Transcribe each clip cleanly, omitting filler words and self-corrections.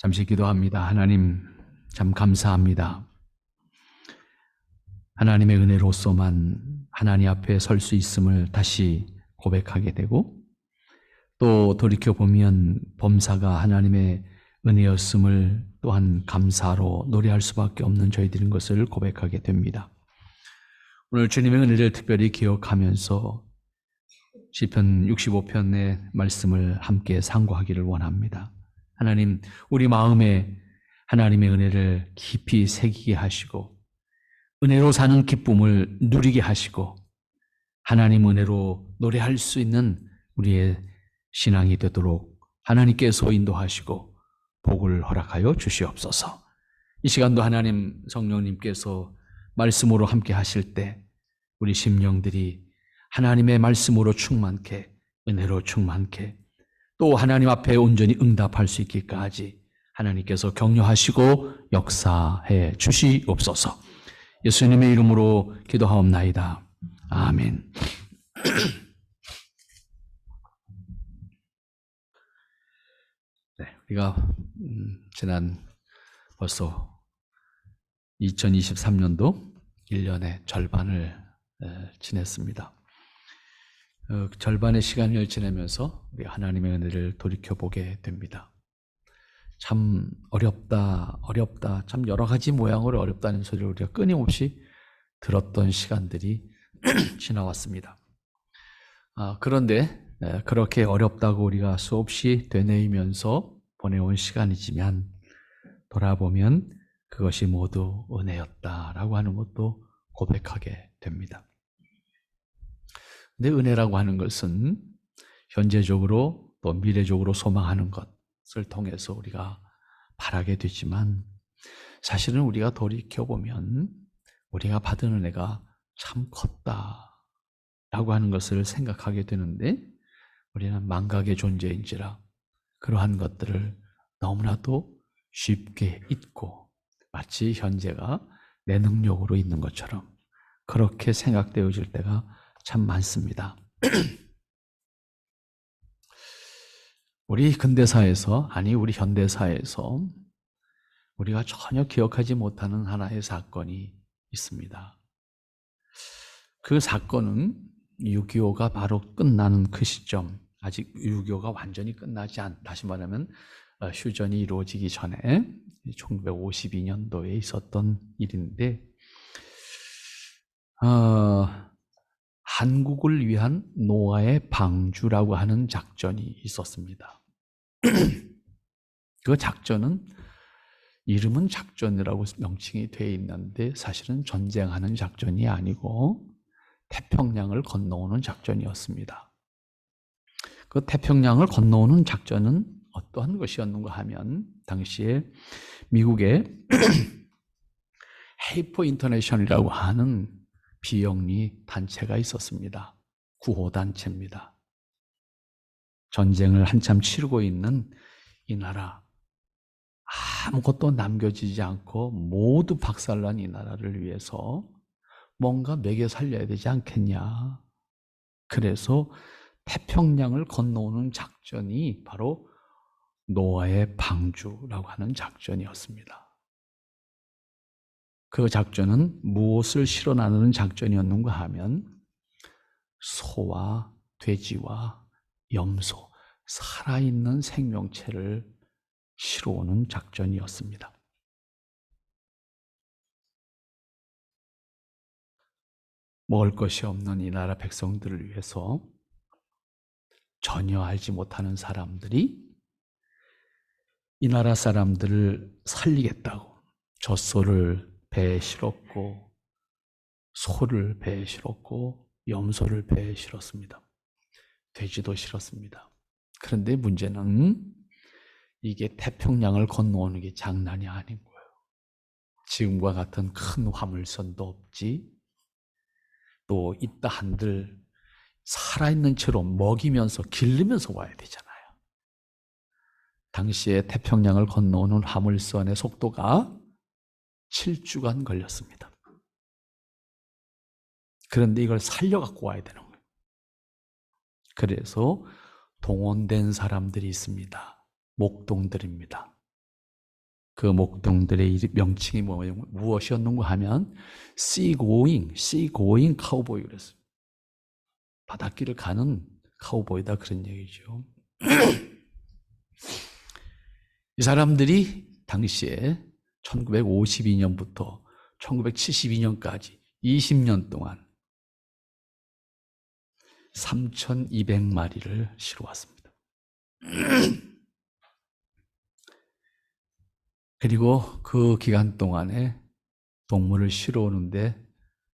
잠시 기도합니다. 하나님, 참 감사합니다. 하나님의 은혜로서만 하나님 앞에 설 수 있음을 다시 고백하게 되고, 또 돌이켜보면 범사가 하나님의 은혜였음을 또한 감사로 노래할 수밖에 없는 저희들인 것을 고백하게 됩니다. 오늘 주님의 은혜를 특별히 기억하면서 시편 65편의 말씀을 함께 상고하기를 원합니다. 하나님, 우리 마음에 하나님의 은혜를 깊이 새기게 하시고 은혜로 사는 기쁨을 누리게 하시고 하나님 은혜로 노래할 수 있는 우리의 신앙이 되도록 하나님께서 인도하시고 복을 허락하여 주시옵소서. 이 시간도 하나님 성령님께서 말씀으로 함께 하실 때 우리 심령들이 하나님의 말씀으로 충만케, 은혜로 충만케, 또 하나님 앞에 온전히 응답할 수 있기까지 하나님께서 격려하시고 역사해 주시옵소서. 예수님의 이름으로 기도하옵나이다. 아멘. 네, 우리가 지난 벌써 2023년도 1년의 절반을 지냈습니다. 절반의 시간을 지내면서 우리 하나님의 은혜를 돌이켜보게 됩니다. 참 어렵다, 참 여러 가지 모양으로 어렵다는 소리를 우리가 끊임없이 들었던 시간들이 지나왔습니다. 그런데 그렇게 어렵다고 우리가 수없이 되뇌이면서 보내온 시간이지만 돌아보면 그것이 모두 은혜였다라고 하는 것도 고백하게 됩니다. 근데 은혜라고 하는 것은 현재적으로 또 미래적으로 소망하는 것을 통해서 우리가 바라게 되지만 사실은 우리가 돌이켜보면 우리가 받은 은혜가 참 컸다라고 하는 것을 생각하게 되는데 우리는 망각의 존재인지라 그러한 것들을 너무나도 쉽게 잊고 마치 현재가 내 능력으로 있는 것처럼 그렇게 생각되어질 때가 참 많습니다. 우리 근대사에서, 우리 현대사에서 우리가 전혀 기억하지 못하는 하나의 사건이 있습니다. 그 사건은 6.25가 바로 끝나는 그 시점, 아직 6.25가 완전히 끝나지 않, 다시 말하면 휴전이 이루어지기 전에 1952년도에 있었던 일인데 한국을 위한 노아의 방주라고 하는 작전이 있었습니다. 그 작전은 이름은 작전이라고 명칭이 되어 있는데 사실은 전쟁하는 작전이 아니고 태평양을 건너오는 작전이었습니다. 그 태평양을 건너오는 작전은 어떠한 것이었는가 하면 당시에 미국의 헤이퍼 인터내셔널이라고 하는 비영리 단체가 있었습니다. 구호단체입니다. 전쟁을 한참 치르고 있는 이 나라, 아무것도 남겨지지 않고 모두 박살난 이 나라를 위해서 뭔가 먹여 살려야 되지 않겠냐. 그래서 태평양을 건너오는 작전이 바로 노아의 방주라고 하는 작전이었습니다. 그 작전은 무엇을 실어 나누는 작전이었는가 하면 소와 돼지와 염소, 살아있는 생명체를 실어오는 작전이었습니다. 먹을 것이 없는 이 나라 백성들을 위해서 전혀 알지 못하는 사람들이 이 나라 사람들을 살리겠다고 젖소를 배에 실었고 소를 배에 실었고 염소를 배에 실었습니다. 돼지도 실었습니다. 그런데 문제는 이게 태평양을 건너오는 게 장난이 아닌 거예요. 지금과 같은 큰 화물선도 없지, 또 있다 한들 살아있는 채로 먹이면서 기르면서 와야 되잖아요. 당시에 태평양을 건너오는 화물선의 속도가 7주간 걸렸습니다. 그런데 이걸 살려갖고 와야 되는 거예요. 그래서 동원된 사람들이 있습니다. 목동들입니다. 그 목동들의 명칭이 무엇이었는가 하면 seagoing 카우보이 그랬어요. 바닷길을 가는 카우보이다 그런 얘기죠. 이 사람들이 당시에 1952년부터 1972년까지 20년 동안 3,200마리를 실어왔습니다. 그리고 그 기간 동안에 동물을 실어오는데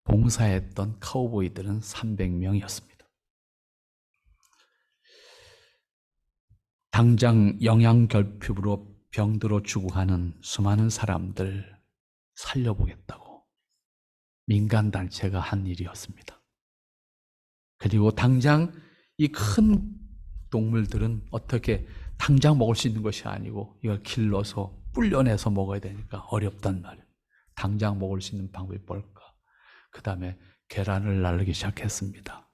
봉사했던 카우보이들은 300명이었습니다. 당장 영양결핍으로 병들어 죽어가는 수많은 사람들 살려보겠다고 민간단체가 한 일이었습니다. 그리고 당장 이 큰 동물들은 어떻게 당장 먹을 수 있는 것이 아니고 이걸 길러서 불려내서 먹어야 되니까 어렵단 말이에요. 당장 먹을 수 있는 방법이 뭘까? 그 다음에 계란을 나르기 시작했습니다.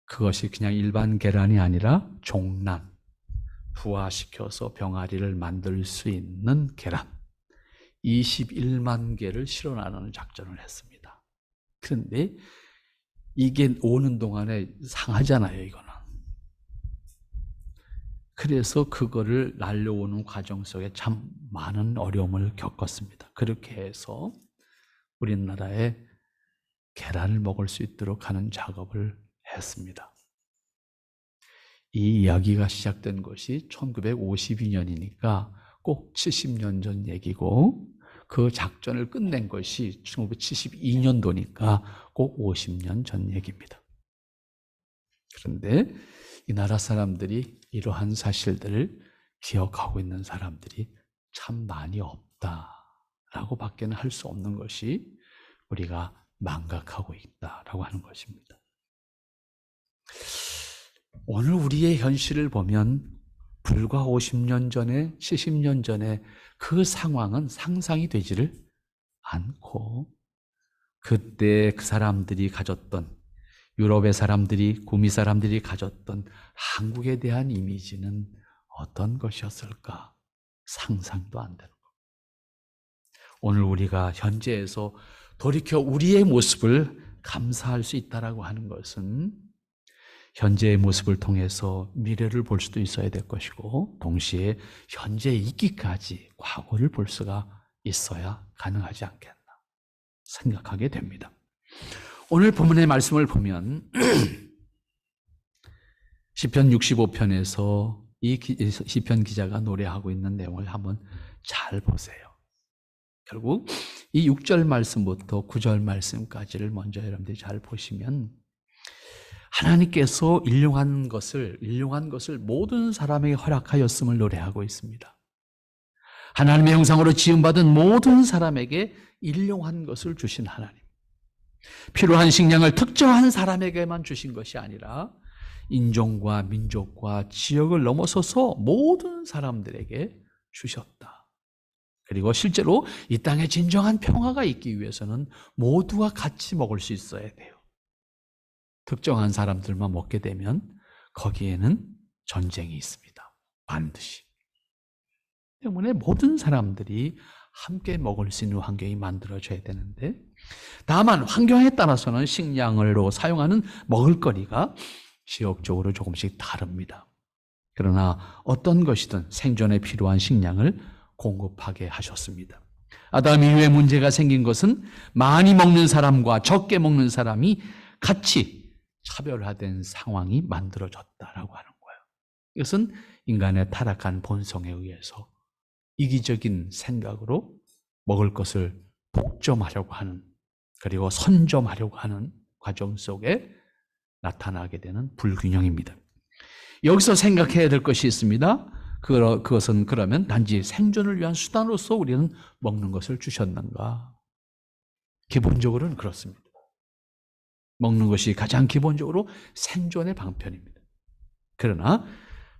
그것이 그냥 일반 계란이 아니라 종란, 부화시켜서 병아리를 만들 수 있는 계란 21만 개를 실어 나르는 작전을 했습니다. 그런데 이게 오는 동안에 상하잖아요, 이거는. 그래서 그거를 날려오는 과정 속에 참 많은 어려움을 겪었습니다. 그렇게 해서 우리나라에 계란을 먹을 수 있도록 하는 작업을 했습니다. 이 이야기가 시작된 것이 1952년이니까 꼭 70년 전 얘기고 그 작전을 끝낸 것이 1972년도니까 꼭 50년 전 얘기입니다. 그런데 이 나라 사람들이 이러한 사실들을 기억하고 있는 사람들이 참 많이 없다라고 밖에는 할 수 없는 것이 우리가 망각하고 있다라고 하는 것입니다. 오늘 우리의 현실을 보면 불과 50년 전에 70년 전에 그 상황은 상상이 되지를 않고 그때 그 사람들이 가졌던 유럽의 사람들이 구미 사람들이 가졌던 한국에 대한 이미지는 어떤 것이었을까 상상도 안 되는 것. 오늘 우리가 현재에서 돌이켜 우리의 모습을 감사할 수 있다라고 하는 것은 현재의 모습을 통해서 미래를 볼 수도 있어야 될 것이고 동시에 현재에 있기까지 과거를 볼 수가 있어야 가능하지 않겠나 생각하게 됩니다. 오늘 본문의 말씀을 보면 시편 65편에서 이 시편 기자가 노래하고 있는 내용을 한번 잘 보세요. 결국 이 6절 말씀부터 9절 말씀까지를 먼저 여러분들이 잘 보시면 하나님께서 일용한 것을 모든 사람에게 허락하였음을 노래하고 있습니다. 하나님의 형상으로 지음받은 모든 사람에게 일용한 것을 주신 하나님. 필요한 식량을 특정한 사람에게만 주신 것이 아니라 인종과 민족과 지역을 넘어서서 모든 사람들에게 주셨다. 그리고 실제로 이 땅에 진정한 평화가 있기 위해서는 모두가 같이 먹을 수 있어야 돼요. 특정한 사람들만 먹게 되면 거기에는 전쟁이 있습니다. 반드시. 때문에 모든 사람들이 함께 먹을 수 있는 환경이 만들어져야 되는데 다만 환경에 따라서는 식량으로 사용하는 먹을거리가 지역적으로 조금씩 다릅니다. 그러나 어떤 것이든 생존에 필요한 식량을 공급하게 하셨습니다. 아담 이후에 문제가 생긴 것은 많이 먹는 사람과 적게 먹는 사람이 같이 차별화된 상황이 만들어졌다라고 하는 거예요. 이것은 인간의 타락한 본성에 의해서 이기적인 생각으로 먹을 것을 독점하려고 하는 그리고 선점하려고 하는 과정 속에 나타나게 되는 불균형입니다. 여기서 생각해야 될 것이 있습니다. 그것은 그러면 단지 생존을 위한 수단으로서 우리는 먹는 것을 주셨는가? 기본적으로는 그렇습니다. 먹는 것이 가장 기본적으로 생존의 방편입니다. 그러나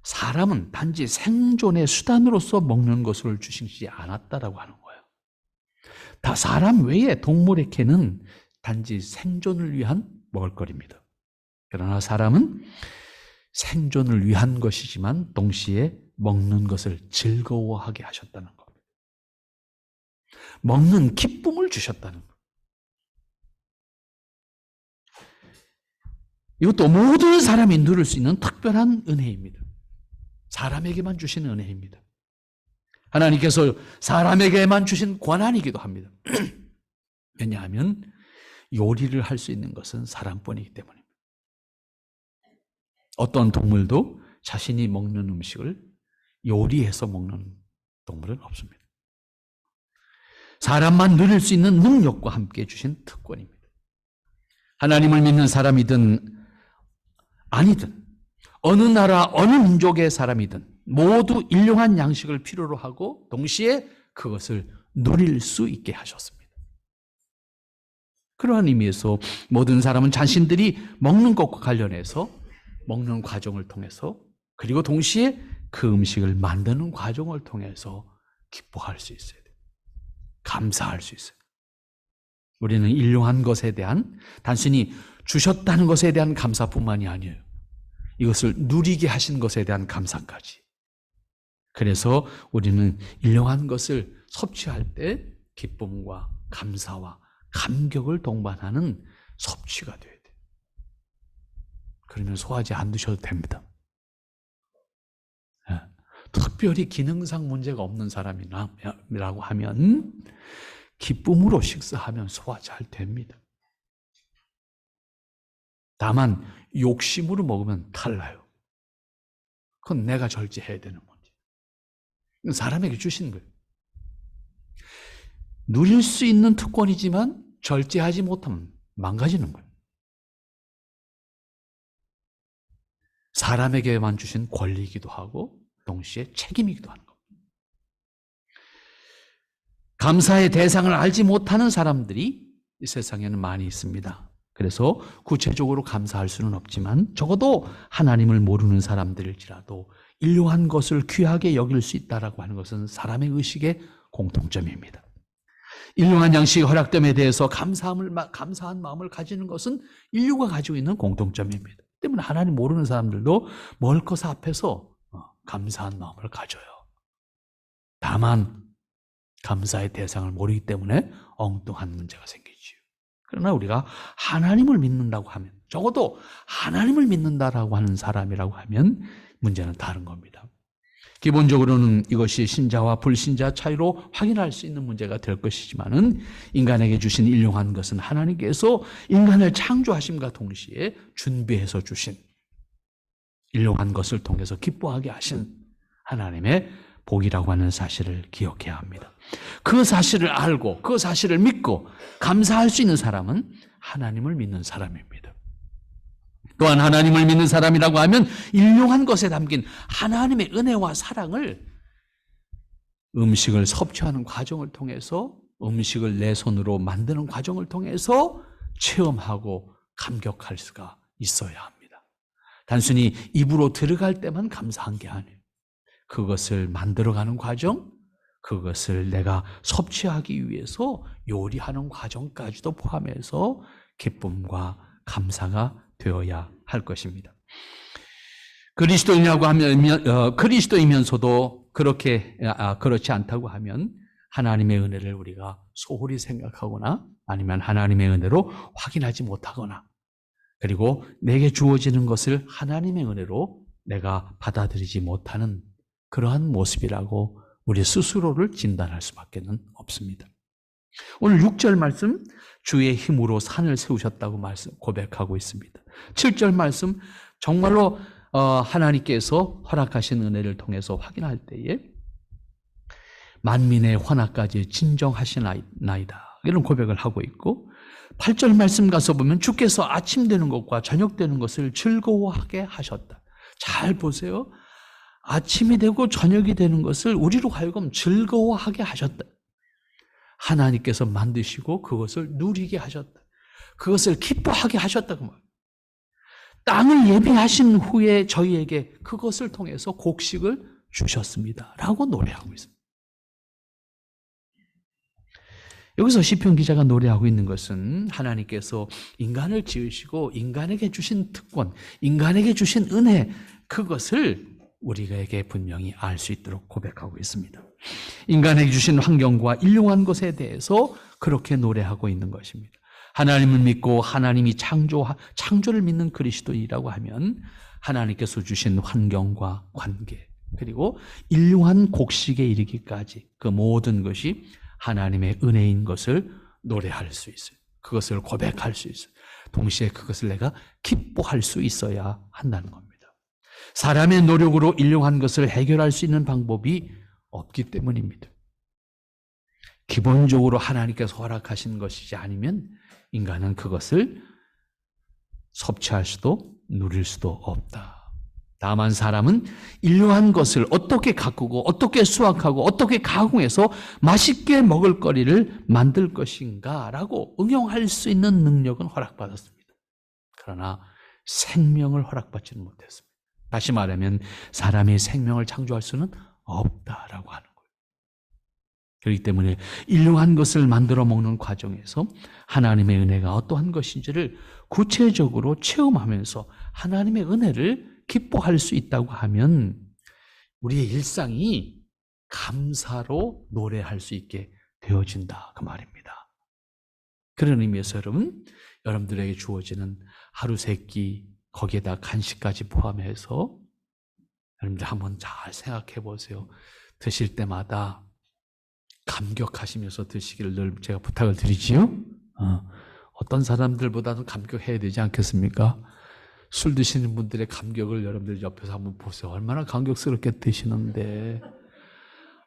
사람은 단지 생존의 수단으로서 먹는 것을 주시지 않았다라고 하는 거예요. 다 사람 외에 동물에게는 단지 생존을 위한 먹을거리입니다. 그러나 사람은 생존을 위한 것이지만 동시에 먹는 것을 즐거워하게 하셨다는 겁니다. 먹는 기쁨을 주셨다는 것. 이것도 모든 사람이 누릴 수 있는 특별한 은혜입니다. 사람에게만 주신 은혜입니다. 하나님께서 사람에게만 주신 권한이기도 합니다. 왜냐하면 요리를 할 수 있는 것은 사람뿐이기 때문입니다. 어떤 동물도 자신이 먹는 음식을 요리해서 먹는 동물은 없습니다. 사람만 누릴 수 있는 능력과 함께 주신 특권입니다. 하나님을 믿는 사람이든 아니든 어느 나라 어느 민족의 사람이든 모두 일용한 양식을 필요로 하고 동시에 그것을 누릴 수 있게 하셨습니다. 그러한 의미에서 모든 사람은 자신들이 먹는 것과 관련해서 먹는 과정을 통해서 그리고 동시에 그 음식을 만드는 과정을 통해서 기뻐할 수 있어야 돼요. 감사할 수 있어요. 우리는 일용한 것에 대한 단순히 주셨다는 것에 대한 감사뿐만이 아니에요. 이것을 누리게 하신 것에 대한 감사까지. 그래서 우리는 일용한 것을 섭취할 때 기쁨과 감사와 감격을 동반하는 섭취가 되어야 돼요. 그러면 소화제 안 드셔도 됩니다. 특별히 기능상 문제가 없는 사람이라고 하면 기쁨으로 식사하면 소화 잘 됩니다. 다만 욕심으로 먹으면 탈나요. 그건 내가 절제해야 되는 문제. 사람에게 주신 거예요. 누릴 수 있는 특권이지만 절제하지 못하면 망가지는 거예요. 사람에게만 주신 권리이기도 하고 동시에 책임이기도 하는 겁니다. 감사의 대상을 알지 못하는 사람들이 이 세상에는 많이 있습니다. 그래서 구체적으로 감사할 수는 없지만 적어도 하나님을 모르는 사람들일지라도 일용한 것을 귀하게 여길 수 있다라고 하는 것은 사람의 의식의 공통점입니다. 일용한 양식이 허락됨에 대해서 감사한 마음을 가지는 것은 인류가 가지고 있는 공통점입니다. 때문에 하나님 모르는 사람들도 먹을 것 앞에서 감사한 마음을 가져요. 다만 감사의 대상을 모르기 때문에 엉뚱한 문제가 생기지요. 그러나 우리가 하나님을 믿는다고 하면, 적어도 하나님을 믿는다라고 하는 사람이라고 하면 문제는 다른 겁니다. 기본적으로는 이것이 신자와 불신자 차이로 확인할 수 있는 문제가 될 것이지만은 인간에게 주신 일용한 것은 하나님께서 인간을 창조하심과 동시에 준비해서 주신 일용한 것을 통해서 기뻐하게 하신 하나님의 복이라고 하는 사실을 기억해야 합니다. 그 사실을 알고 그 사실을 믿고 감사할 수 있는 사람은 하나님을 믿는 사람입니다. 또한 하나님을 믿는 사람이라고 하면 일용한 것에 담긴 하나님의 은혜와 사랑을 음식을 섭취하는 과정을 통해서 음식을 내 손으로 만드는 과정을 통해서 체험하고 감격할 수가 있어야 합니다. 단순히 입으로 들어갈 때만 감사한 게 아니에요. 그것을 만들어가는 과정, 그것을 내가 섭취하기 위해서 요리하는 과정까지도 포함해서 기쁨과 감사가 되어야 할 것입니다. 그리스도인이라고 하면 그리스도이면서도 그렇지 않다고 하면 하나님의 은혜를 우리가 소홀히 생각하거나 아니면 하나님의 은혜로 확인하지 못하거나 그리고 내게 주어지는 것을 하나님의 은혜로 내가 받아들이지 못하는 그러한 모습이라고 우리 스스로를 진단할 수밖에 없습니다. 오늘 6절 말씀 주의 힘으로 산을 세우셨다고 고백하고 있습니다. 7절 말씀 정말로 하나님께서 허락하신 은혜를 통해서 확인할 때에 만민의 환화까지 진정하시나이다 이런 고백을 하고 있고 8절 말씀 가서 보면 주께서 아침 되는 것과 저녁 되는 것을 즐거워하게 하셨다. 잘 보세요. 아침이 되고 저녁이 되는 것을 우리로 하여금 즐거워하게 하셨다. 하나님께서 만드시고 그것을 누리게 하셨다. 그것을 기뻐하게 하셨다고 말합니다. 땅을 예비하신 후에 저희에게 그것을 통해서 곡식을 주셨습니다. 라고 노래하고 있습니다. 여기서 시편 기자가 노래하고 있는 것은 하나님께서 인간을 지으시고 인간에게 주신 특권, 인간에게 주신 은혜, 그것을 우리에게 분명히 알 수 있도록 고백하고 있습니다. 인간에게 주신 환경과 일용한 것에 대해서 그렇게 노래하고 있는 것입니다. 하나님을 믿고 하나님이 창조를 믿는 그리스도인이라고 하면 하나님께서 주신 환경과 관계, 그리고 일용한 곡식에 이르기까지 그 모든 것이 하나님의 은혜인 것을 노래할 수 있어요. 그것을 고백할 수 있어요. 동시에 그것을 내가 기뻐할 수 있어야 한다는 겁니다. 사람의 노력으로 일용한 것을 해결할 수 있는 방법이 없기 때문입니다. 기본적으로 하나님께서 허락하신 것이지 아니면 인간은 그것을 섭취할 수도 누릴 수도 없다. 다만 사람은 일용한 것을 어떻게 가꾸고 어떻게 수확하고 어떻게 가공해서 맛있게 먹을 거리를 만들 것인가 라고 응용할 수 있는 능력은 허락받았습니다. 그러나 생명을 허락받지는 못했습니다. 다시 말하면 사람이 생명을 창조할 수는 없다라고 하는 거예요. 그렇기 때문에 일용한 것을 만들어 먹는 과정에서 하나님의 은혜가 어떠한 것인지를 구체적으로 체험하면서 하나님의 은혜를 기뻐할 수 있다고 하면 우리의 일상이 감사로 노래할 수 있게 되어진다 그 말입니다. 그런 의미에서 여러분들에게 주어지는 하루 세 끼 거기에다 간식까지 포함해서 여러분들 한번 잘 생각해 보세요. 드실 때마다 감격하시면서 드시기를 늘 제가 부탁을 드리지요. 어떤 사람들보다는 감격해야 되지 않겠습니까? 술 드시는 분들의 감격을 여러분들 옆에서 한번 보세요. 얼마나 감격스럽게 드시는데.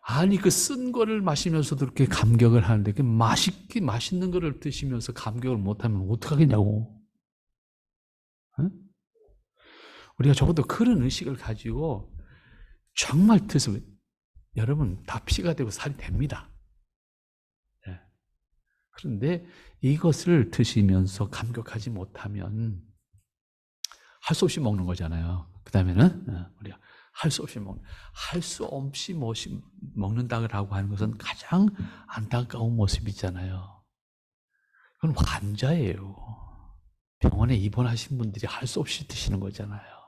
아니 그 쓴 거를 마시면서도 그렇게 감격을 하는데 그 맛있는 거를 드시면서 감격을 못하면 어떡하겠냐고. 응? 우리가 적어도 그런 의식을 가지고 정말 드세요. 여러분 다 피가 되고 살이 됩니다. 네. 그런데 이것을 드시면서 감격하지 못하면 할 수 없이 먹는 거잖아요. 그 다음에는 우리가 할 수 없이 먹는다고 하는 것은 가장 안타까운 모습이잖아요. 그건 환자예요. 병원에 입원하신 분들이 할 수 없이 드시는 거잖아요.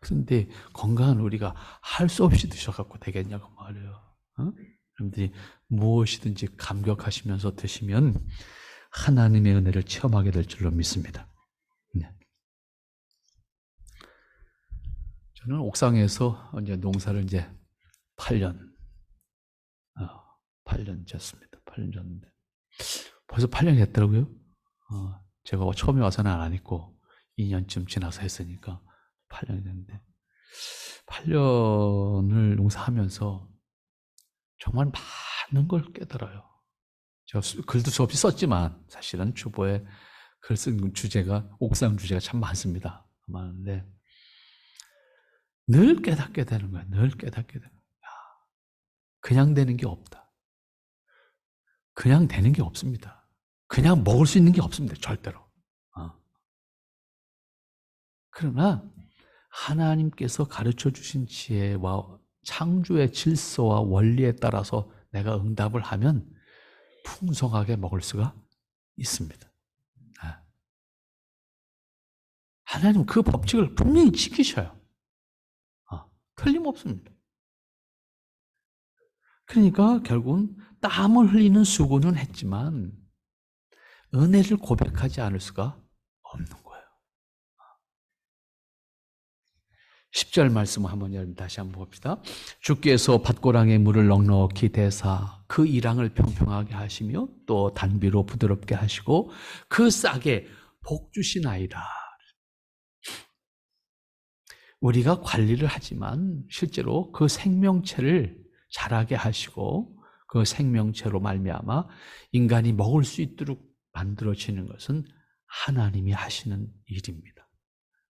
그런데 건강한 우리가 할 수 없이 드셔갖고 되겠냐고 말이에요. 여러분들이 무엇이든지 감격하시면서 드시면 하나님의 은혜를 체험하게 될 줄로 믿습니다. 네. 저는 옥상에서 농사를 이제 8년 졌습니다. 8년 졌는데 벌써 8년이 됐더라고요. 제가 처음에 와서는 안 했고 2년쯤 지나서 했으니까 8년이 됐는데 8년을 농사하면서 정말 많은 걸 깨달아요. 제가 글도 수없이 썼지만 사실은 주보에 글 쓴 주제가 옥상 주제가 참 많습니다. 많은데 늘 깨닫게 되는 거예요. 늘 깨닫게 되는 거예요. 그냥 되는 게 없다. 그냥 되는 게 없습니다. 그냥 먹을 수 있는 게 없습니다. 절대로. 그러나 하나님께서 가르쳐 주신 지혜와 창조의 질서와 원리에 따라서 내가 응답을 하면 풍성하게 먹을 수가 있습니다. 하나님 그 법칙을 분명히 지키셔요. 틀림없습니다. 그러니까 결국은 땀을 흘리는 수고는 했지만 은혜를 고백하지 않을 수가 없는 거예요. 10절 말씀을 한번 여러분 다시 한번 봅시다. 주께서 밭고랑에 물을 넉넉히 대사 그 이랑을 평평하게 하시며 또 단비로 부드럽게 하시고 그 싹에 복 주시나이다. 우리가 관리를 하지만 실제로 그 생명체를 자라게 하시고 그 생명체로 말미암아 인간이 먹을 수 있도록 만들어지는 것은 하나님이 하시는 일입니다.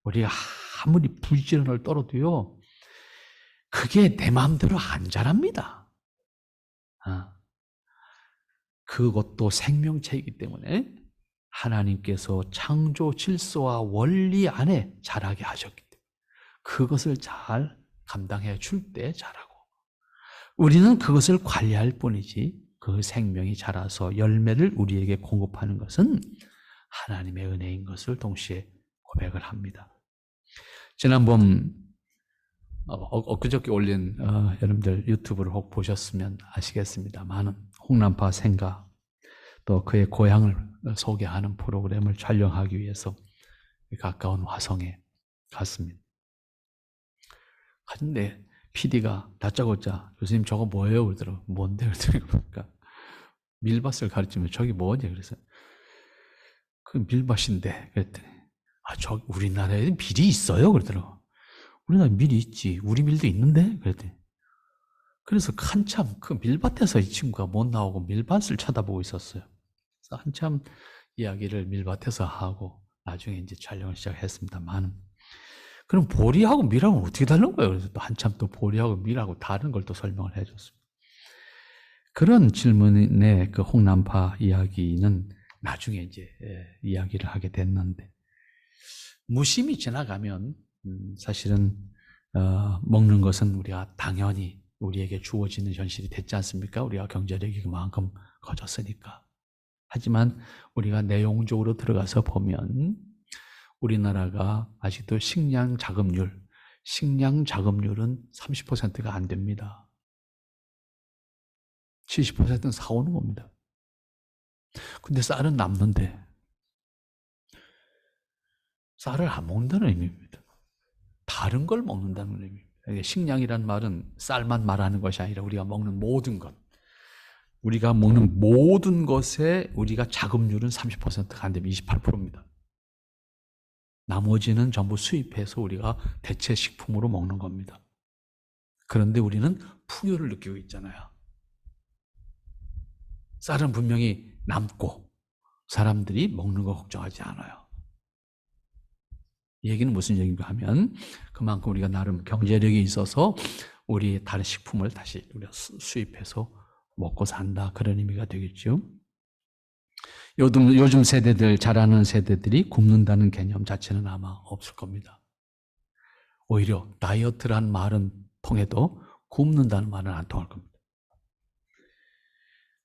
우리가 아무리 부지런을 떨어도요, 그게 내 마음대로 안 자랍니다. 그것도 생명체이기 때문에 하나님께서 창조 질서와 원리 안에 자라게 하셨기 때문에 그것을 잘 감당해 줄 때 자라고 우리는 그것을 관리할 뿐이지 그 생명이 자라서 열매를 우리에게 공급하는 것은 하나님의 은혜인 것을 동시에 고백을 합니다. 지난번 엊그저께 올린 여러분들 유튜브를 혹 보셨으면 아시겠습니다만 홍남파 생가 또 그의 고향을 소개하는 프로그램을 촬영하기 위해서 가까운 화성에 갔습니다. 갔는데 PD가 다짜고짜 교수님 저거 뭐예요? 그러더라고요. 뭔데? 그랬더니 그러니까 밀밭을 가르치면 저기 뭐냐 그래서 그 밀밭인데 그랬더니 저 우리나라에 밀이 있어요? 그러더라고요. 우리나라에 밀이 있지. 우리 밀도 있는데? 그랬더니 그래서 한참 그 밀밭에서 이 친구가 못 나오고 밀밭을 쳐다보고 있었어요. 그래서 한참 이야기를 밀밭에서 하고 나중에 이제 촬영을 시작했습니다만 그럼 보리하고 밀하고는 어떻게 다른 거예요? 그래서 또 한참 또 보리하고 밀하고 다른 걸 또 설명을 해줬습니다. 그런 질문의 그 홍남파 이야기는 나중에 이제 이야기를 하게 됐는데 무심히 지나가면 사실은 먹는 것은 우리가 당연히 우리에게 주어지는 현실이 됐지 않습니까? 우리가 경제력이 그만큼 커졌으니까. 하지만 우리가 내용적으로 들어가서 보면 우리나라가 아직도 식량 자급률은 30%가 안 됩니다. 70%는 사오는 겁니다. 근데 쌀은 남는데 쌀을 안 먹는다는 의미입니다. 다른 걸 먹는다는 의미입니다. 식량이란 말은 쌀만 말하는 것이 아니라 우리가 먹는 모든 것. 우리가 먹는 모든 것에 우리가 자급률은 30%가 안 되면 28%입니다. 나머지는 전부 수입해서 우리가 대체 식품으로 먹는 겁니다. 그런데 우리는 풍요를 느끼고 있잖아요. 쌀은 분명히 남고 사람들이 먹는 거 걱정하지 않아요. 이 얘기는 무슨 얘기인가 하면 그만큼 우리가 나름 경제력이 있어서 우리 다른 식품을 다시 우리가 수입해서 먹고 산다. 그런 의미가 되겠죠. 요즘 세대들, 자라는 세대들이 굶는다는 개념 자체는 아마 없을 겁니다. 오히려 다이어트란 말은 통해도 굶는다는 말은 안 통할 겁니다.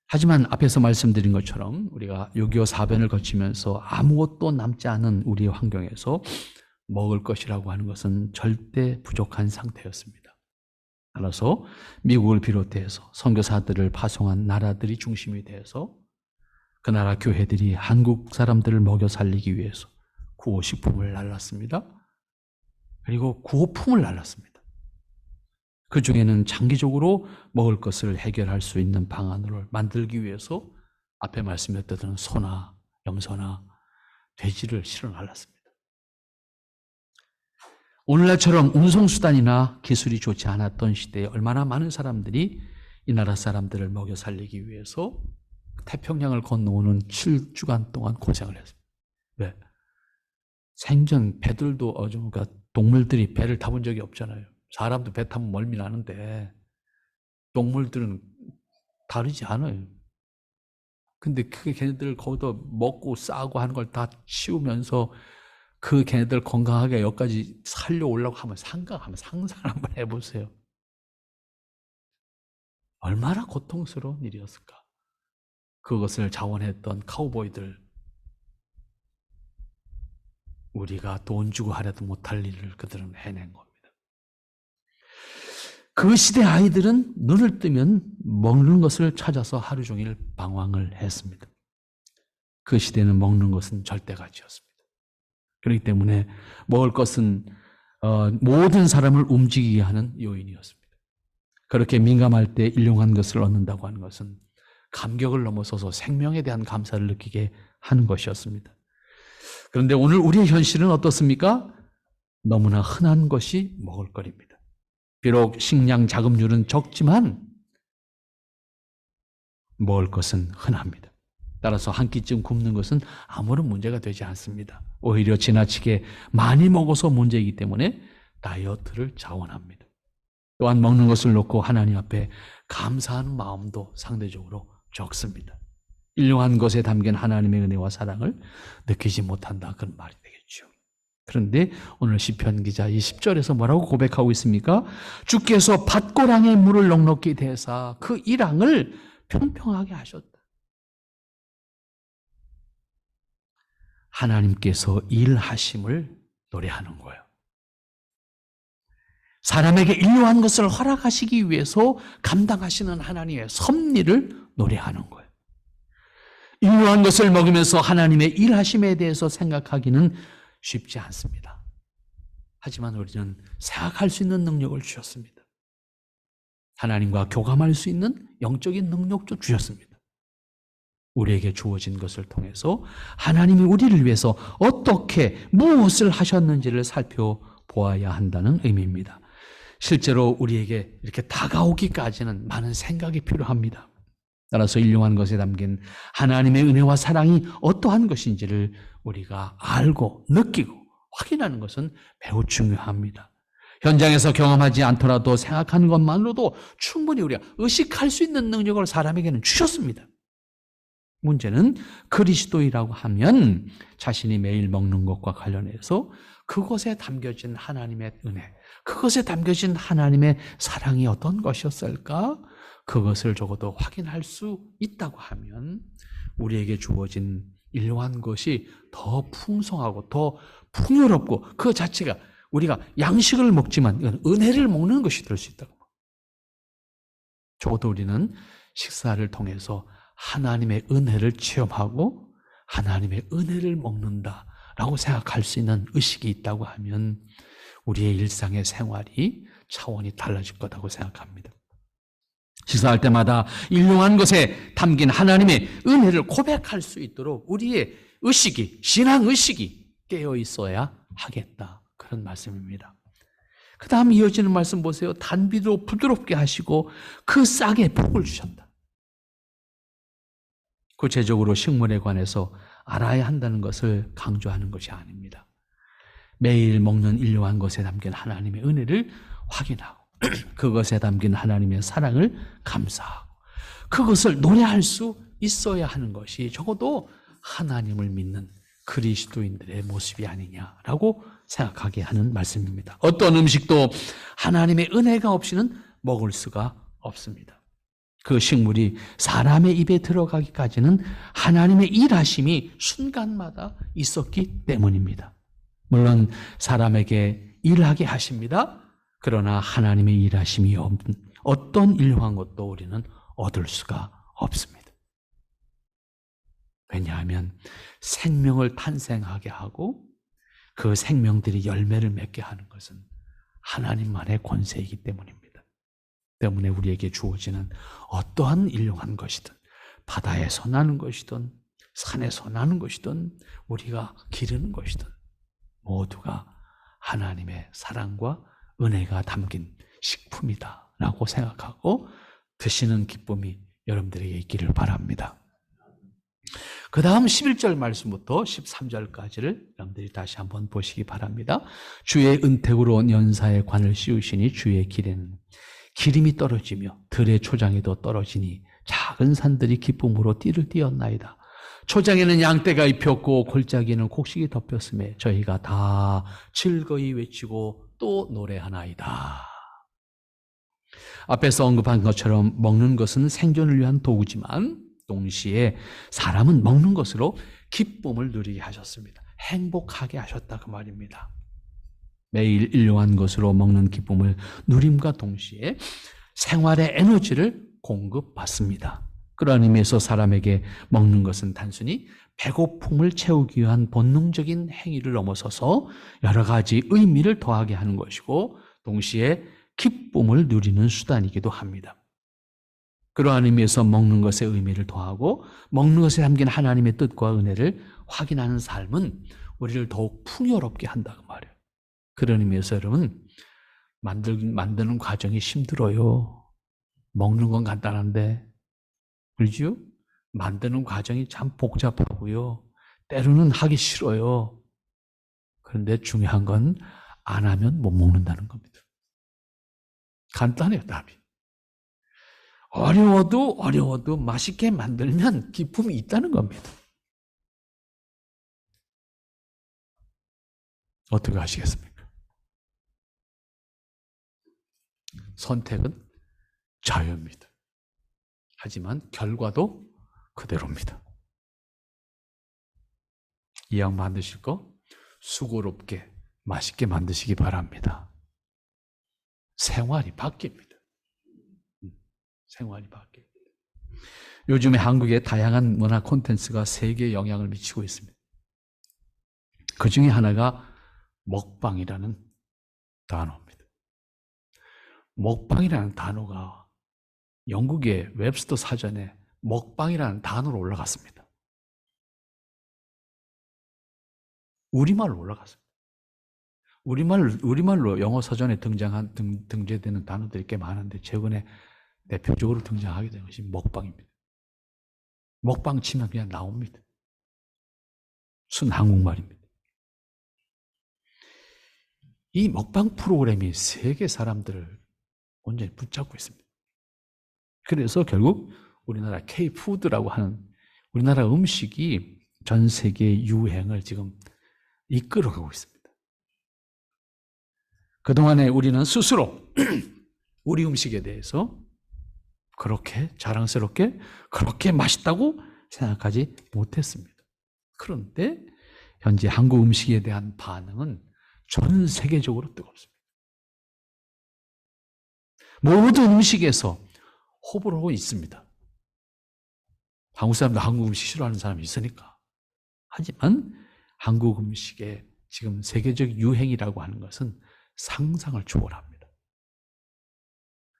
하지만 앞에서 말씀드린 것처럼 우리가 6.25 사변을 거치면서 아무것도 남지 않은 우리의 환경에서 먹을 것이라고 하는 것은 절대 부족한 상태였습니다. 따라서 미국을 비롯해서 선교사들을 파송한 나라들이 중심이 되어서 그 나라 교회들이 한국 사람들을 먹여 살리기 위해서 구호식품을 날랐습니다. 그리고 구호품을 날랐습니다. 그 중에는 장기적으로 먹을 것을 해결할 수 있는 방안을 만들기 위해서 앞에 말씀드렸던 소나 염소나 돼지를 실어 날랐습니다. 오늘날처럼 운송수단이나 기술이 좋지 않았던 시대에 얼마나 많은 사람들이 이 나라 사람들을 먹여 살리기 위해서 태평양을 건너오는 7주간 동안 고생을 했습니다. 왜? 생전 배들도 그러니까 동물들이 배를 타본 적이 없잖아요. 사람도 배 타면 멀미 나는데 동물들은 다르지 않아요. 근데 그 걔네들 거기다 먹고 싸고 하는 걸 다 치우면서 그 걔네들 건강하게 여기까지 살려오려고 하면 한번 상상을 한번 해보세요. 얼마나 고통스러운 일이었을까. 그것을 자원했던 카우보이들, 우리가 돈 주고 하려도 못할 일을 그들은 해낸 겁니다. 그 시대 아이들은 눈을 뜨면 먹는 것을 찾아서 하루 종일 방황을 했습니다. 그 시대는 먹는 것은 절대가치였습니다. 그렇기 때문에 먹을 것은 모든 사람을 움직이게 하는 요인이었습니다. 그렇게 민감할 때 일용한 것을 얻는다고 하는 것은 감격을 넘어서서 생명에 대한 감사를 느끼게 하는 것이었습니다. 그런데 오늘 우리의 현실은 어떻습니까? 너무나 흔한 것이 먹을거리입니다. 비록 식량 자급률은 적지만 먹을 것은 흔합니다. 따라서 한 끼쯤 굶는 것은 아무런 문제가 되지 않습니다. 오히려 지나치게 많이 먹어서 문제이기 때문에 다이어트를 자원합니다. 또한 먹는 것을 놓고 하나님 앞에 감사하는 마음도 상대적으로 적습니다. 일용한 것에 담긴 하나님의 은혜와 사랑을 느끼지 못한다. 그런 말이 되겠죠. 그런데 오늘 시편 기자 이 10절에서 뭐라고 고백하고 있습니까? 주께서 밭고랑에 물을 넉넉히 대사 그 일항을 평평하게 하셨다. 하나님께서 일하심을 노래하는 거예요. 사람에게 일용한 것을 허락하시기 위해서 감당하시는 하나님의 섭리를 노래하는 거예요. 일용한 것을 먹으면서 하나님의 일하심에 대해서 생각하기는 쉽지 않습니다. 하지만 우리는 생각할 수 있는 능력을 주셨습니다. 하나님과 교감할 수 있는 영적인 능력도 주셨습니다. 우리에게 주어진 것을 통해서 하나님이 우리를 위해서 어떻게 무엇을 하셨는지를 살펴보아야 한다는 의미입니다. 실제로 우리에게 이렇게 다가오기까지는 많은 생각이 필요합니다. 따라서 일용한 것에 담긴 하나님의 은혜와 사랑이 어떠한 것인지를 우리가 알고 느끼고 확인하는 것은 매우 중요합니다. 현장에서 경험하지 않더라도 생각하는 것만으로도 충분히 우리가 의식할 수 있는 능력을 사람에게는 주셨습니다. 문제는 그리스도이라고 하면 자신이 매일 먹는 것과 관련해서 그것에 담겨진 하나님의 은혜, 그것에 담겨진 하나님의 사랑이 어떤 것이었을까? 그것을 적어도 확인할 수 있다고 하면 우리에게 주어진 일용한 것이 더 풍성하고 더 풍요롭고 그 자체가 우리가 양식을 먹지만 은혜를 먹는 것이 될 수 있다고. 적어도 우리는 식사를 통해서 하나님의 은혜를 체험하고 하나님의 은혜를 먹는다라고 생각할 수 있는 의식이 있다고 하면 우리의 일상의 생활이 차원이 달라질 거라고 생각합니다. 식사할 때마다 일용한 것에 담긴 하나님의 은혜를 고백할 수 있도록 우리의 의식이, 신앙의식이 깨어 있어야 하겠다. 그런 말씀입니다. 그 다음 이어지는 말씀 보세요. 단비도 부드럽게 하시고 그 싹에 복을 주셨다. 구체적으로 식물에 관해서 알아야 한다는 것을 강조하는 것이 아닙니다. 매일 먹는 일용한 것에 담긴 하나님의 은혜를 확인하고 그것에 담긴 하나님의 사랑을 감사하고 그것을 노래할 수 있어야 하는 것이 적어도 하나님을 믿는 그리스도인들의 모습이 아니냐라고 생각하게 하는 말씀입니다. 어떤 음식도 하나님의 은혜가 없이는 먹을 수가 없습니다. 그 식물이 사람의 입에 들어가기까지는 하나님의 일하심이 순간마다 있었기 때문입니다. 물론 사람에게 일하게 하십니다. 그러나 하나님의 일하심이 없는 어떤 일용한 것도 우리는 얻을 수가 없습니다. 왜냐하면 생명을 탄생하게 하고 그 생명들이 열매를 맺게 하는 것은 하나님만의 권세이기 때문입니다. 때문에 우리에게 주어지는 어떠한 일용한 것이든 바다에서 나는 것이든 산에서 나는 것이든 우리가 기르는 것이든 모두가 하나님의 사랑과 은혜가 담긴 식품이다라고 생각하고 드시는 기쁨이 여러분들에게 있기를 바랍니다. 그 다음 11절 말씀부터 13절까지를 여러분들이 다시 한번 보시기 바랍니다. 주의 은택으로 온 연사의 관을 씌우시니 주의 길에는 기름이 떨어지며 들의 초장에도 떨어지니 작은 산들이 기쁨으로 띠를 띄었나이다. 초장에는 양떼가 입혔고 골짜기에는 곡식이 덮였음에 저희가 다 즐거이 외치고 또 노래하나이다. 앞에서 언급한 것처럼 먹는 것은 생존을 위한 도구지만 동시에 사람은 먹는 것으로 기쁨을 누리게 하셨습니다. 행복하게 하셨다 그 말입니다. 매일 일용한 것으로 먹는 기쁨을 누림과 동시에 생활의 에너지를 공급받습니다. 그러한 의미에서 사람에게 먹는 것은 단순히 배고픔을 채우기 위한 본능적인 행위를 넘어서서 여러 가지 의미를 더하게 하는 것이고 동시에 기쁨을 누리는 수단이기도 합니다. 그러한 의미에서 먹는 것의 의미를 더하고 먹는 것에 담긴 하나님의 뜻과 은혜를 확인하는 삶은 우리를 더욱 풍요롭게 한다 그 말이에요. 그런 의미에서 여러분 만드는 과정이 힘들어요. 먹는 건 간단한데 그렇죠? 만드는 과정이 참 복잡하고요. 때로는 하기 싫어요. 그런데 중요한 건 안 하면 못 먹는다는 겁니다. 간단해요, 답이. 어려워도 맛있게 만들면 기쁨이 있다는 겁니다. 어떻게 하시겠습니까? 선택은 자유입니다. 하지만 결과도 그대로입니다. 이왕 만드실 거 수고롭게 맛있게 만드시기 바랍니다. 생활이 바뀝니다. 생활이 바뀝니다. 요즘에 한국의 다양한 문화 콘텐츠가 세계에 영향을 미치고 있습니다. 그 중에 하나가 먹방이라는 단어입니다. 먹방이라는 단어가 영국의 웹스터 사전에 먹방이라는 단어로 올라갔습니다. 우리말로 올라갔습니다. 우리말로 영어 사전에 등재되는 단어들이 꽤 많은데 최근에 대표적으로 등장하게 된 것이 먹방입니다. 먹방 치면 그냥 나옵니다. 순 한국말입니다. 이 먹방 프로그램이 세계 사람들을 온전히 붙잡고 있습니다. 그래서 결국 우리나라 K-푸드라고 하는 우리나라 음식이 전 세계 유행을 지금 이끌어가고 있습니다. 그동안에 우리는 스스로 우리 음식에 대해서 그렇게 자랑스럽게 그렇게 맛있다고 생각하지 못했습니다. 그런데 현재 한국 음식에 대한 반응은 전 세계적으로 뜨겁습니다. 모든 음식에서 호불호가 있습니다. 한국 사람도 한국 음식 싫어하는 사람이 있으니까. 하지만 한국 음식의 지금 세계적 유행이라고 하는 것은 상상을 초월합니다.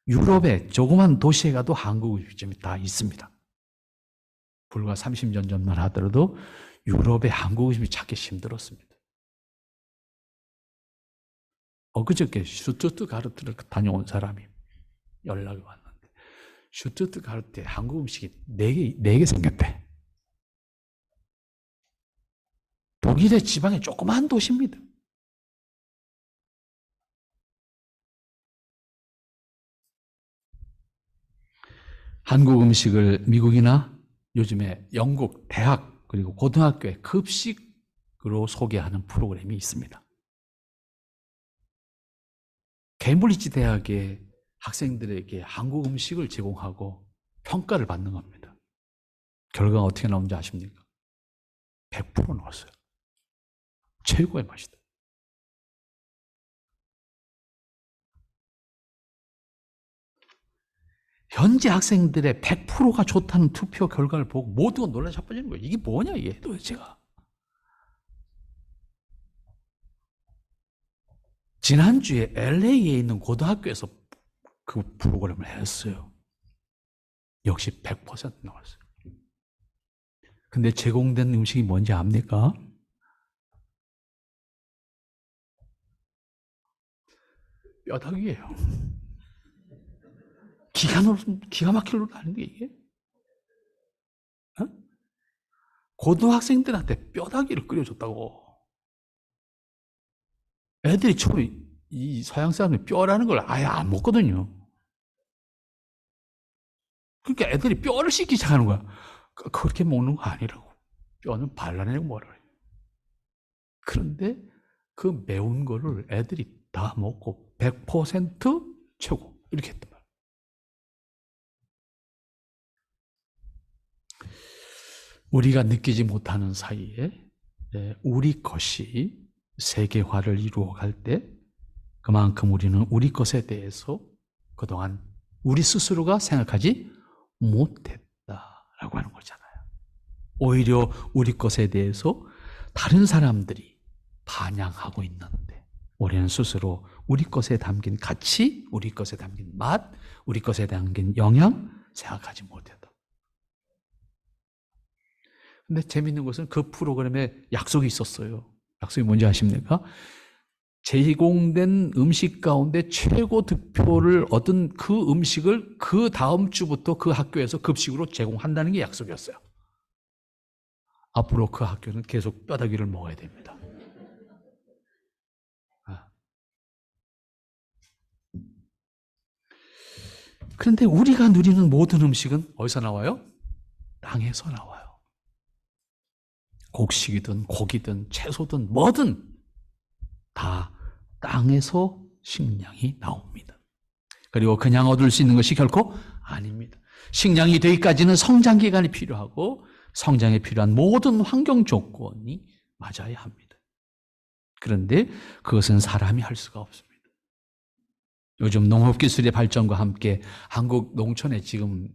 유럽의 조그만 도시에 가도 한국 음식점이 다 있습니다. 불과 30년 전만 하더라도 유럽의 한국 음식이 찾기 힘들었습니다. 엊그저께 슈투트가르트를 다녀온 사람이 연락이 왔는데 슈투트가르트에 한국 음식이 4개 생겼대. 독일의 지방의 조그만 도시입니다. 한국 음식을 미국이나 요즘에 영국 대학 그리고 고등학교의 급식으로 소개하는 프로그램이 있습니다. 케임브리지 대학의 학생들에게 한국 음식을 제공하고 평가를 받는 겁니다. 결과가 어떻게 나오는지 아십니까? 100% 나왔어요. 최고의 맛이다. 현재 학생들의 100%가 좋다는 투표 결과를 보고 모두가 놀라 자빠지는 거예요. 이게 뭐냐 이게 도대체가. 지난주에 LA에 있는 고등학교에서 그 프로그램을 했어요. 역시 100% 나왔어요. 근데 제공된 음식이 뭔지 압니까? 뼈다귀예요. 기가 막힐 노릇 아닌데 이게? 어? 고등학생들한테 뼈다귀를 끓여줬다고. 애들이 처음에 이 서양 사람들이 뼈라는 걸 아예 안 먹거든요. 그러니까 애들이 뼈를 씻기 시작하는 거야. 그렇게 먹는 거 아니라고. 뼈는 발라내고 뭐라 그래. 그런데 그 매운 거를 애들이 다 먹고 100% 최고 이렇게 했단 말이에요. 우리가 느끼지 못하는 사이에 우리 것이 세계화를 이루어갈 때 그만큼 우리는 우리 것에 대해서 그동안 우리 스스로가 생각하지 못했다라고 하는 거잖아요. 오히려 우리 것에 대해서 다른 사람들이 반향하고 있는데 우리는 스스로 우리 것에 담긴 가치, 우리 것에 담긴 맛, 우리 것에 담긴 영양 생각하지 못했다. 근데 재미있는 것은 그 프로그램에 약속이 있었어요. 약속이 뭔지 아십니까? 제공된 음식 가운데 최고 득표를 얻은 그 음식을 그 다음 주부터 그 학교에서 급식으로 제공한다는 게 약속이었어요. 앞으로 그 학교는 계속 뼈다귀를 먹어야 됩니다. 그런데 우리가 누리는 모든 음식은 어디서 나와요? 땅에서 나와요. 곡식이든 고기든 채소든 뭐든 다 땅에서 식량이 나옵니다. 그리고 그냥 얻을 수 있는 것이 결코 아닙니다. 식량이 되기까지는 성장 기간이 필요하고 성장에 필요한 모든 환경 조건이 맞아야 합니다. 그런데 그것은 사람이 할 수가 없습니다. 요즘 농업기술의 발전과 함께 한국 농촌에 지금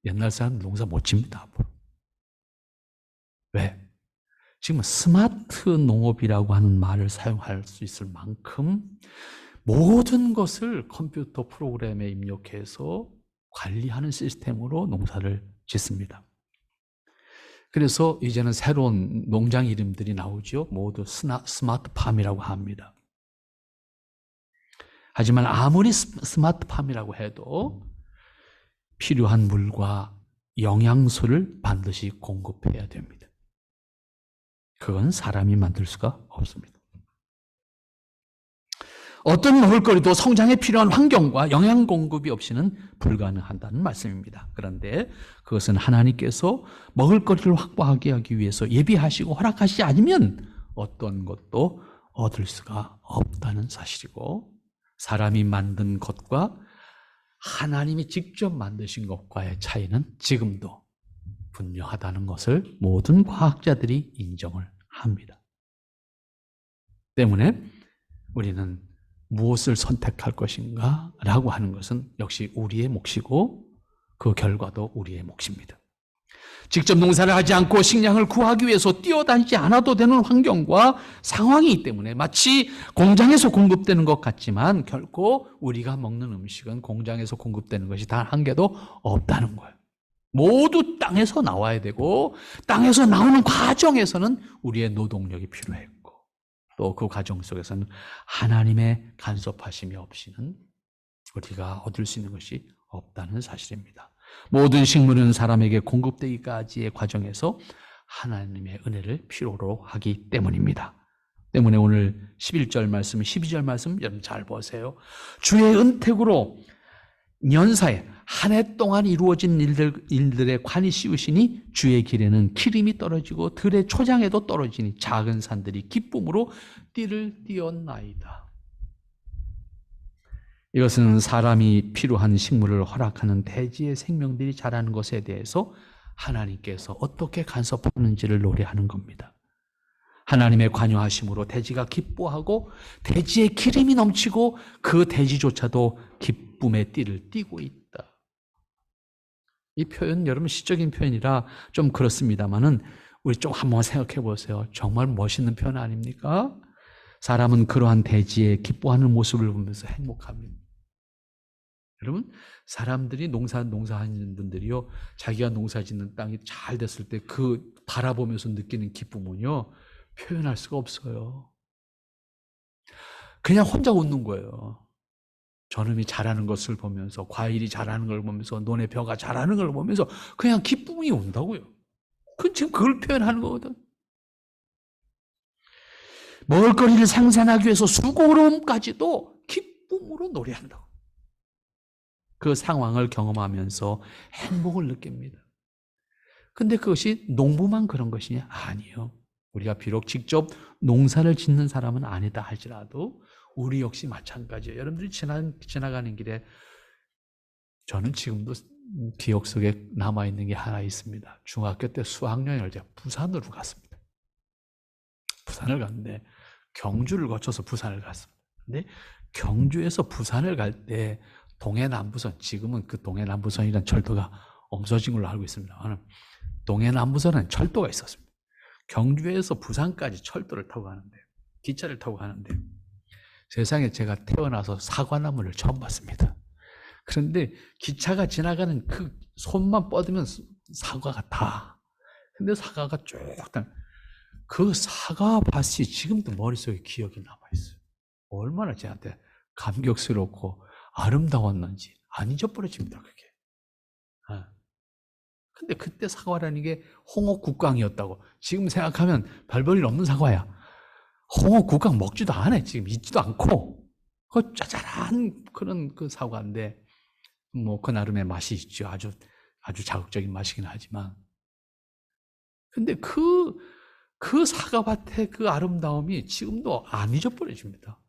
옛날 사람 농사 못 짓니다. 왜? 지금 스마트 농업이라고 하는 말을 사용할 수 있을 만큼 모든 것을 컴퓨터 프로그램에 입력해서 관리하는 시스템으로 농사를 짓습니다. 그래서 이제는 새로운 농장 이름들이 나오죠. 모두 스마트팜이라고 합니다. 하지만 아무리 스마트팜이라고 해도 필요한 물과 영양소를 반드시 공급해야 됩니다. 그건 사람이 만들 수가 없습니다. 어떤 먹을거리도 성장에 필요한 환경과 영양 공급이 없이는 불가능하다는 말씀입니다. 그런데 그것은 하나님께서 먹을거리를 확보하게 하기 위해서 예비하시고 허락하시지 않으면 어떤 것도 얻을 수가 없다는 사실이고, 사람이 만든 것과 하나님이 직접 만드신 것과의 차이는 지금도 분명하다는 것을 모든 과학자들이 인정을 합니다. 때문에 우리는 무엇을 선택할 것인가 라고 하는 것은 역시 우리의 몫이고 그 결과도 우리의 몫입니다. 직접 농사를 하지 않고 식량을 구하기 위해서 뛰어다니지 않아도 되는 환경과 상황이기 때문에 마치 공장에서 공급되는 것 같지만 결코 우리가 먹는 음식은 공장에서 공급되는 것이 단 한 개도 없다는 거예요. 모두 땅에서 나와야 되고 땅에서 나오는 과정에서는 우리의 노동력이 필요했고 또 그 과정 속에서는 하나님의 간섭하심이 없이는 우리가 얻을 수 있는 것이 없다는 사실입니다. 모든 식물은 사람에게 공급되기까지의 과정에서 하나님의 은혜를 필요로 하기 때문입니다. 때문에 오늘 11절 말씀, 12절 말씀 여러분 잘 보세요. 주의 은택으로 연사에 한 해 동안 이루어진 일들의 관이 씌우시니 주의 길에는 기름이 떨어지고 들의 초장에도 떨어지니 작은 산들이 기쁨으로 띠를 띄었나이다. 이것은 사람이 필요한 식물을 허락하는 대지의 생명들이 자라는 것에 대해서 하나님께서 어떻게 간섭하는지를 노래하는 겁니다. 하나님의 관여하심으로 대지가 기뻐하고 대지에 기름이 넘치고 그 대지조차도 기쁨의 띠를 띠고 있다. 이 표현 여러분 시적인 표현이라 좀 그렇습니다만은 우리 좀 한번 생각해 보세요. 정말 멋있는 표현 아닙니까? 사람은 그러한 대지에 기뻐하는 모습을 보면서 행복합니다. 여러분, 사람들이 농사하는 분들이요, 자기가 농사 짓는 땅이 잘 됐을 때 그 바라보면서 느끼는 기쁨은요, 표현할 수가 없어요. 그냥 혼자 웃는 거예요. 저놈이 자라는 것을 보면서, 과일이 자라는 걸 보면서, 논의 벼가 자라는 걸 보면서 그냥 기쁨이 온다고요. 지금 그걸 표현하는 거거든. 먹을거리를 생산하기 위해서 수고로움까지도 기쁨으로 노래한다고. 그 상황을 경험하면서 행복을 느낍니다. 근데 그것이 농부만 그런 것이냐? 아니요. 우리가 비록 직접 농사를 짓는 사람은 아니다 할지라도 우리 역시 마찬가지예요. 여러분들이 지나가는 길에 저는 지금도 기억 속에 남아있는 게 하나 있습니다. 중학교 때 수학여행을 제가 부산으로 갔습니다. 부산을 갔는데 경주를 거쳐서 부산을 갔습니다. 근데 경주에서 부산을 갈 때 동해남부선, 지금은 그 동해남부선이라는 철도가 없어진 걸로 알고 있습니다. 동해남부선은 철도가 있었습니다. 경주에서 부산까지 철도를 타고 가는데, 기차를 타고 가는데 세상에 제가 태어나서 사과나무를 처음 봤습니다. 그런데 기차가 지나가는 그 손만 뻗으면 사과가 다. 근데 사과가 쭉 그 사과밭이 지금도 머릿속에 기억이 남아있어요. 얼마나 저한테 감격스럽고 아름다웠는지 안 잊어버려집니다, 그게. 근데 그때 사과라는 게 홍옥국강이었다고. 지금 생각하면 별 볼 일 없는 사과야. 홍옥국강 먹지도 않아. 지금 있지도 않고. 그 짜잘한 그런 그 사과인데, 뭐, 그 나름의 맛이 있죠. 아주 자극적인 맛이긴 하지만. 근데 그 사과밭의 그 아름다움이 지금도 안 잊어버려집니다.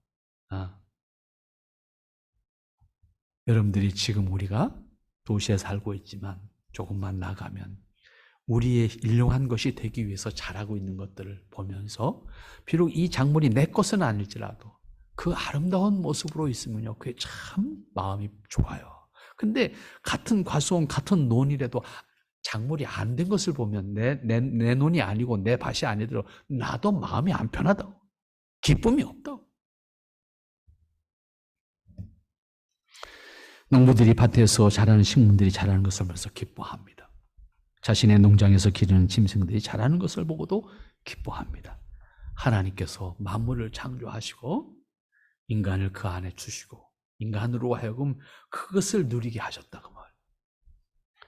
여러분들이 지금 우리가 도시에 살고 있지만 조금만 나가면 우리의 일용한 것이 되기 위해서 자라고 있는 것들을 보면서 비록 이 작물이 내 것은 아닐지라도 그 아름다운 모습으로 있으면요, 그게 참 마음이 좋아요. 근데 같은 과수원, 같은 논이라도 작물이 안 된 것을 보면 내 논이 아니고 내 밭이 아니더라도 나도 마음이 안 편하다고. 기쁨이 없다고. 농부들이 밭에서 자라는 식물들이 자라는 것을 보면서 기뻐합니다. 자신의 농장에서 기르는 짐승들이 자라는 것을 보고도 기뻐합니다. 하나님께서 만물을 창조하시고 인간을 그 안에 주시고 인간으로 하여금 그것을 누리게 하셨다고 말.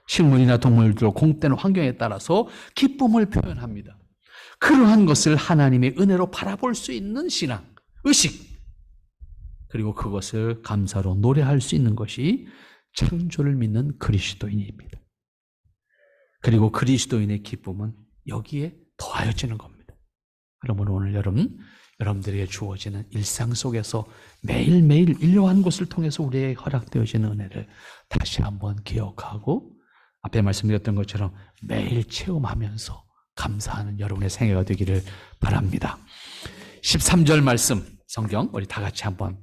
식물이나 동물들 공급되는 환경에 따라서 기쁨을 표현합니다. 그러한 것을 하나님의 은혜로 바라볼 수 있는 신앙, 의식, 그리고 그것을 감사로 노래할 수 있는 것이 창조를 믿는 그리스도인입니다. 그리고 그리스도인의 기쁨은 여기에 더하여지는 겁니다. 그러므로 오늘 여러분들에게 주어지는 일상 속에서 매일매일 일용한 것을 통해서 우리에게 허락되어지는 은혜를 다시 한번 기억하고 앞에 말씀드렸던 것처럼 매일 체험하면서 감사하는 여러분의 생애가 되기를 바랍니다. 13절 말씀 성경 우리 다 같이 한번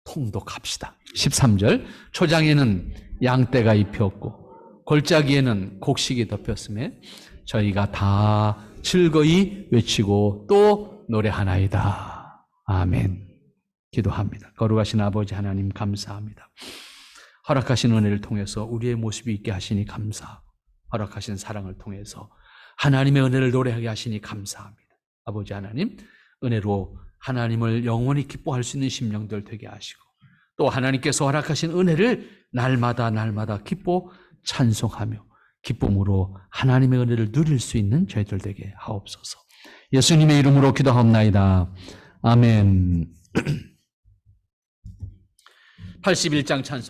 통독합시다. 13절 초장에는 양떼가 입혔고 골짜기에는 곡식이 덮였음에 저희가 다 즐거이 외치고 또 노래하나이다. 아멘. 기도합니다. 거룩하신 아버지 하나님 감사합니다. 허락하신 은혜를 통해서 우리의 모습이 있게 하시니 감사하고 허락하신 사랑을 통해서 하나님의 은혜를 노래하게 하시니 감사합니다. 아버지 하나님 은혜로 하나님을 영원히 기뻐할 수 있는 심령들 되게 하시고 또 하나님께서 허락하신 은혜를 날마다 기뻐 찬송하며 기쁨으로 하나님의 은혜를 누릴 수 있는 저희들 되게 하옵소서. 예수님의 이름으로 기도하옵나이다. 아멘. 81장 찬송